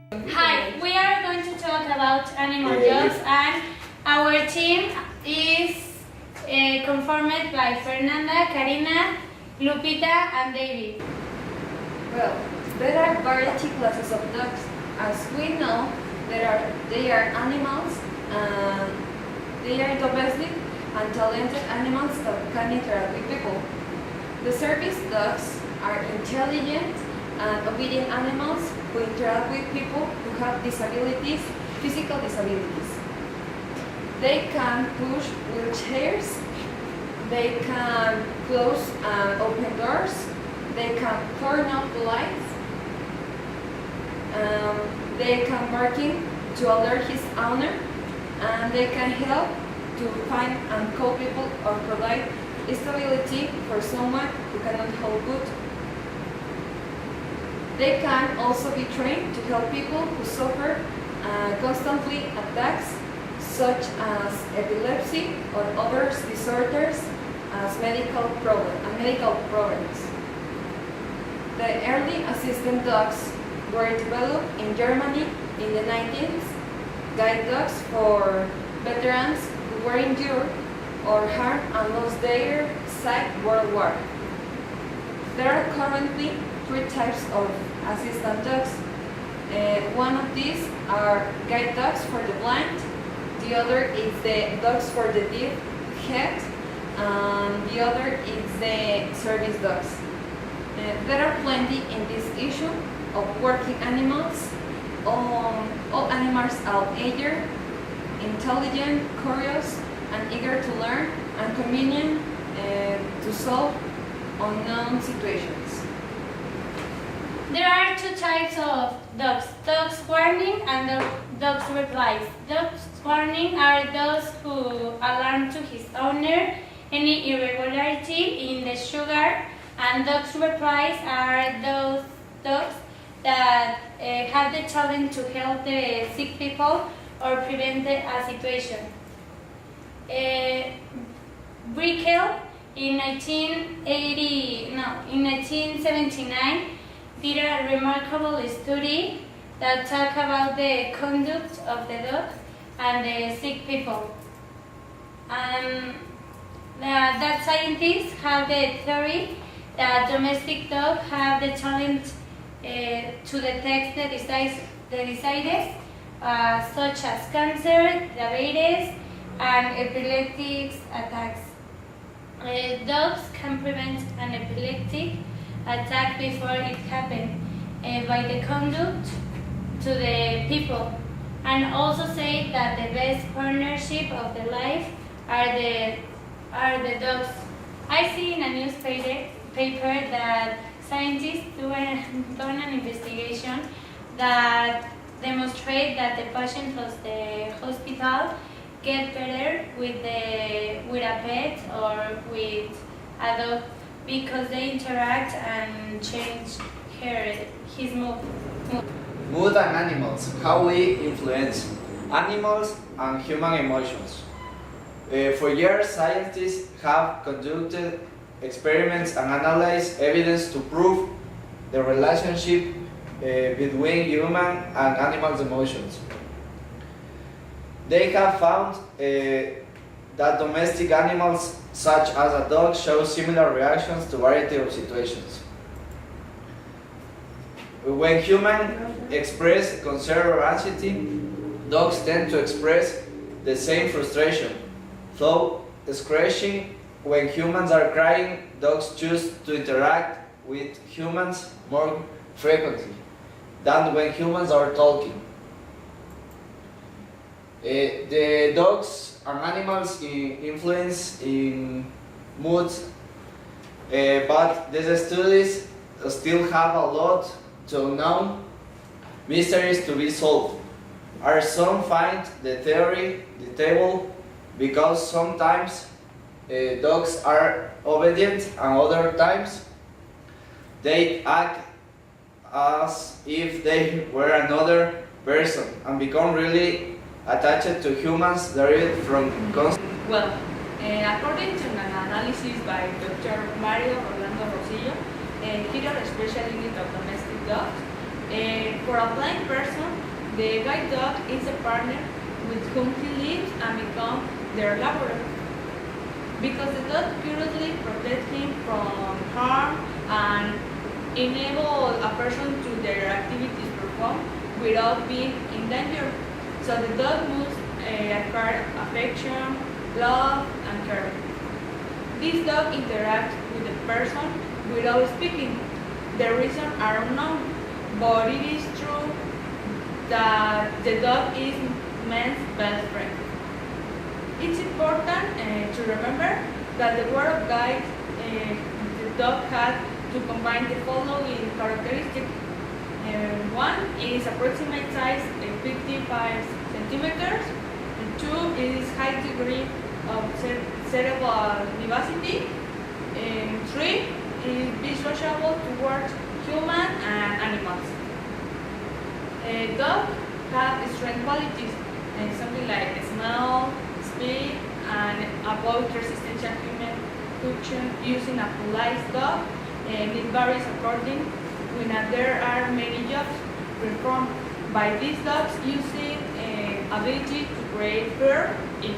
Hi, we are going to talk about animal dogs, and our team is conformed by Fernanda, Karina, Lupita, and David. Well, there are variety classes of dogs. As we know, they are animals, and they are domestic and talented animals that can interact with people. The service dogs are intelligent and obedient animals who interact with people who have disabilities, physical disabilities. They can push wheelchairs, they can close and open doors, they can turn off the lights, they can barking to alert his owner, and they can help to find and call people or provide stability for someone who cannot hold good. They can also be trained to help people who suffer constantly attacks such as epilepsy or other disorders as medical problems. The early assistant dogs were developed in Germany in the 19th, guide dogs for veterans who were injured or harmed and lost their sight World War. There are currently 3 types of assistant dogs. One of these are guide dogs for the blind, the other is the dogs for the deaf, and the other is the service dogs. There are plenty in this issue of working animals. All animals are eager, intelligent, curious, and eager to learn, and convenient to solve unknown situations. There are 2 types of dogs, dogs warning and dogs replies. Dogs warning are those who alarm to his owner any irregularity in the sugar, and dogs replies are those dogs that have the talent to help the sick people or prevent a situation. Brickell in 1979 did a remarkable study that talked about the conduct of the dog and the sick people. That scientists have the theory that domestic dogs have the talent to detect the diseases such as cancer, diabetes, and epileptic attacks. Dogs can prevent an epileptic attack before it happens by the conduct to the people, and also say that the best partnership of the life are the dogs. I see in a newspaper that scientists do an investigation that demonstrate that the patients of the hospital get better with a pet or with a dog because they interact and change his mood. Mood and animals, how we influence animals and human emotions. For years, scientists have conducted experiments and analyzed evidence to prove the relationship between human and animals' emotions. They have found that domestic animals, such as a dog, show similar reactions to a variety of situations. When humans express concern or anxiety, dogs tend to express the same frustration. Though scratching, when humans are crying, dogs choose to interact with humans more frequently than when humans are talking. The dogs and animals influence in moods, but these studies still have a lot to unknown mysteries to be solved. Are some find the theory debatable because sometimes dogs are obedient and other times they act as if they were another person and become really attached to humans derived from constant. Well, according to an analysis by Dr. Mario Orlando Rosillo, he is a special unit of domestic dogs, For a blind person, the guide dog is a partner with whom he lives and becomes their laborer. Because the dog curiously protects him from harm and enable a person to their activities perform without being in danger. So the dog must acquire affection, love, and care. This dog interacts with the person without speaking. The reasons are unknown, but it is true that the dog is man's best friend. It's important to remember that the word of guide the dog has to combine the following characteristics. One is approximate size 55 centimeters. And two is high degree of cerebral vivacity. And three is be sociable towards human and animals. Dogs have strength qualities, something like smell, speed, and avoid resistential human function using a polite dog, and it varies according when there are many jobs performed by these dogs using ability to create fear in